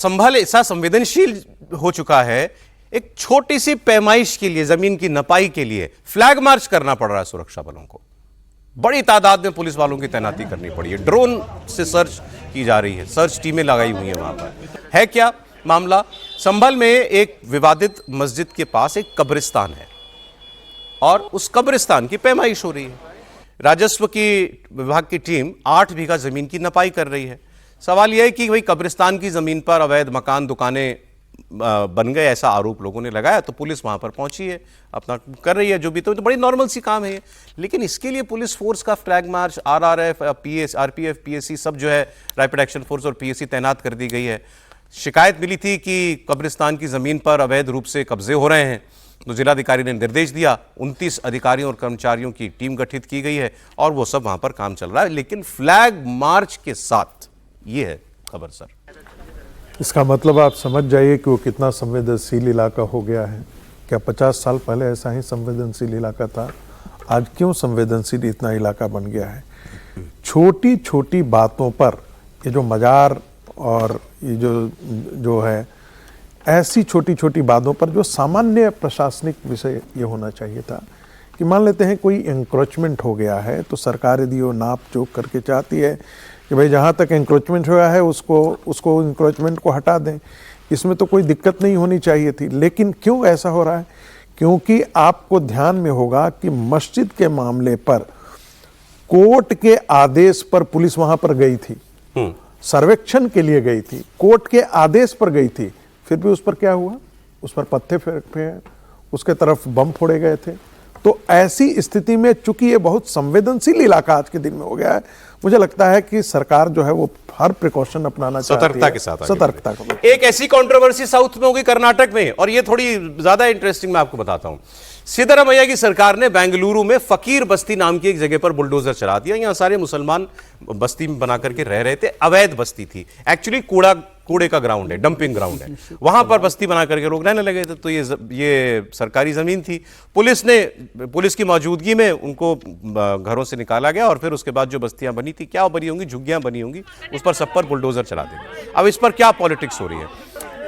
संभल ऐसा संवेदनशील हो चुका है, एक छोटी सी पैमाइश के लिए, जमीन की नपाई के लिए फ्लैग मार्च करना पड़ रहा है सुरक्षा बलों को। बड़ी तादाद में पुलिस वालों की तैनाती करनी पड़ी है, ड्रोन से सर्च की जा रही है, सर्च टीमें लगाई हुई हैं वहां पर। है क्या मामला? संभल में एक विवादित मस्जिद के पास एक कब्रिस्तान है और उस कब्रिस्तान की पैमाइश हो रही है। राजस्व की विभाग की टीम 8 बीघा जमीन की नपाई कर रही है। सवाल यह है कि भाई कब्रिस्तान की जमीन पर अवैध मकान, दुकानें बन गए, ऐसा आरोप लोगों ने लगाया, तो पुलिस वहां पर पहुंची है, अपना कर रही है जो भी। तो बड़ी नॉर्मल सी काम है। लेकिन इसके लिए पुलिस फोर्स का flag march, RRF, RPF, PAC सब जो है, रैपिड एक्शन फोर्स और पीएसी तैनात कर दी गई है। शिकायत मिली थी कि कब्रिस्तान की जमीन पर अवैध रूप से कब्जे हो रहे हैं, तो जिलाधिकारी ने निर्देश दिया, 29 अधिकारियों और कर्मचारियों की टीम गठित की गई है और वो सब वहां पर काम चल रहा है, लेकिन फ्लैग मार्च के साथ। ये है खबर सर। इसका मतलब आप समझ जाइए कि वो कितना संवेदनशील इलाका हो गया है। क्या 50 साल पहले ऐसा ही संवेदनशील इलाका था? आज क्यों संवेदनशील इतना इलाका बन गया है? छोटी छोटी बातों पर ये जो मजार और ये जो है, ऐसी छोटी छोटी बातों पर जो सामान्य प्रशासनिक विषय ये होना चाहिए था कि मान लेते हैं कोई एंक्रोचमेंट हो गया है, तो सरकार यदि वो नाप जोख करके चाहती है कि भाई जहाँ तक एंक्रोचमेंट हुआ है उसको एंक्रोचमेंट को हटा दें, इसमें तो कोई दिक्कत नहीं होनी चाहिए थी। लेकिन क्यों ऐसा हो रहा है? क्योंकि आपको ध्यान में होगा कि मस्जिद के मामले पर कोर्ट के आदेश पर पुलिस वहां पर गई थी, सर्वेक्षण के लिए गई थी, कोर्ट के आदेश पर गई थी, फिर भी उस पर क्या हुआ? उस पर पत्थर फेंके, उसके तरफ बम फोड़े गए थे। तो ऐसी स्थिति में चूंकि ये बहुत संवेदनशील इलाका आज के दिन में हो गया है, मुझे लगता है कि सरकार जो है वो हर प्रिकॉशन अपनाना चाहती है, सतर्कता के साथ। सतर्कता को। एक ऐसी कंट्रोवर्सी साउथ में होगी, कर्नाटक में, और ये थोड़ी ज्यादा इंटरेस्टिंग मैं आपको बताता हूं। सिद्धरामैया की सरकार ने बेंगलुरु में फकीर बस्ती नाम की एक जगह पर बुलडोजर चला दिया। यहां सारे मुसलमान बस्ती में बना करके रह रहे थे, अवैध बस्ती थी, एक्चुअली कूड़े का ग्राउंड है, डंपिंग ग्राउंड है, वहां पर बस्ती बना करके लोग रहने लगे थे। तो ये सरकारी जमीन थी। पुलिस की मौजूदगी में उनको घरों से निकाला गया और फिर उसके बाद जो बस्तियां बनी थी, क्या बनी होंगी, झुग्गियां बनी होंगी, उस पर सब पर बुलडोजर चला देंगे। अब इस पर क्या पॉलिटिक्स हो रही है?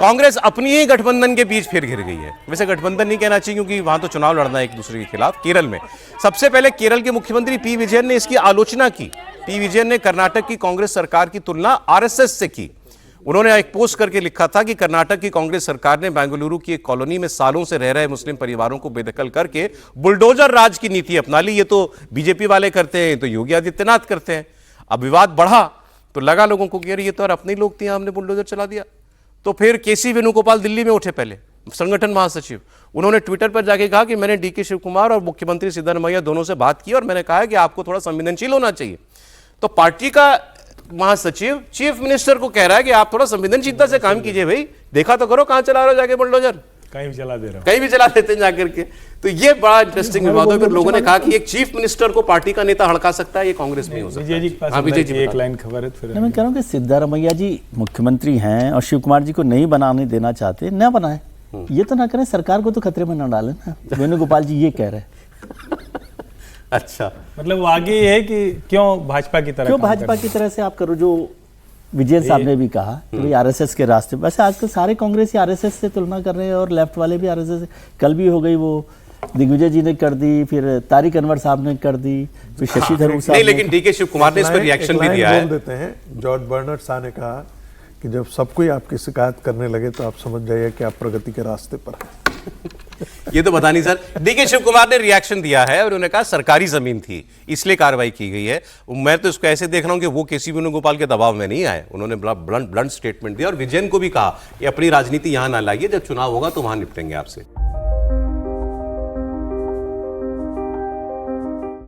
कांग्रेस अपनी ही गठबंधन के बीच फिर घिर गई है। वैसे गठबंधन नहीं कहना चाहिए क्योंकि वहां तो चुनाव लड़ना है एक दूसरे के खिलाफ। केरल में सबसे पहले केरल के मुख्यमंत्री पी विजयन ने इसकी आलोचना की। पी विजयन ने कर्नाटक की कांग्रेस सरकार की तुलना आरएसएस से की। उन्होंने एक पोस्ट करके लिखा था कि कर्नाटक की कांग्रेस सरकार ने बेंगलुरु की एक कॉलोनी में सालों से रह रहे मुस्लिम परिवारों को बेदखल करके बुलडोजर राज की नीति अपना ली। ये तो बीजेपी वाले करते हैं, तो योगी आदित्यनाथ करते हैं। अब विवाद बढ़ा तो लगा लोगों को कि ये तो अपने लोग थे, हमने बुलडोजर चला दिया। तो फिर केसी वेणुगोपाल दिल्ली में उठे, पहले संगठन महासचिव। उन्होंने ट्विटर पर जाके कहा कि मैंने डीके शिव कुमार और मुख्यमंत्री सिद्धरामैया दोनों से बात की और मैंने कहा कि आपको थोड़ा संवेदनशील होना चाहिए। तो पार्टी का महासचिव चीफ मिनिस्टर को कह रहा है कि आप थोड़ा संवेदनशीलता से काम कीजिए भाई, देखा तो करो कहां चला रहे हो जाके बुलडोजर, कहीं भी चला दे रहा, कहीं भी चला देते हैं जाकर के। तो ये बड़ा इंटरेस्टिंग विवाद है। फिर लोगों ने कहा कि एक चीफ मिनिस्टर को पार्टी का नेता हड़का सकता है, ये कांग्रेस में हो सकता है। विजय जी एक लाइन खबर है फिर मैं कह रहा हूँ कि सिद्धरामैया जी मुख्यमंत्री हैं और शिव कुमार जी को नहीं बनाने देना चाहते, न बनाए, ये तो ना करें, सरकार को तो खतरे में ना डालें ना। वेणुगोपाल जी ये कह रहे हैं। अच्छा, मतलब वो आगे ये है कि क्यों भाजपा की तरह से आप करो, जो विजयन साहब ने भी कहा कि भाई आरएसएस के रास्ते। वैसे आजकल सारे कांग्रेस ही आरएसएस से तुलना कर रहे हैं और लेफ्ट वाले भी आरएसएस से। कल भी हो गई, वो दिग्विजय जी ने कर दी, फिर तारिक अनवर साहब ने कर दी, फिर शशि थरूर साहब नहीं, लेकिन डीके शिव कुमार ने इस पर रिएक्शन भी दिया है। बोल देते हैं, जॉर्ज बर्नार्ड शाह ने कहा कि जब सब कोई आपकी शिकायत करने लगे तो आप समझ जाइए कि आप प्रगति के रास्ते पर हैं। ये तो पता नहीं सर। डीके शिव कुमार ने रिएक्शन दिया है और उन्होंने कहा सरकारी जमीन थी इसलिए कार्रवाई की गई है। मैं तो इसको ऐसे देख रहा हूं कि वो केसी वेणुगोपाल के दबाव में नहीं आए, उन्होंने ब्लंट स्टेटमेंट दिया और विजयन को भी कहा कि अपनी राजनीति यहां ना लाइए, जब चुनाव होगा तो वहां निपटेंगे आपसे।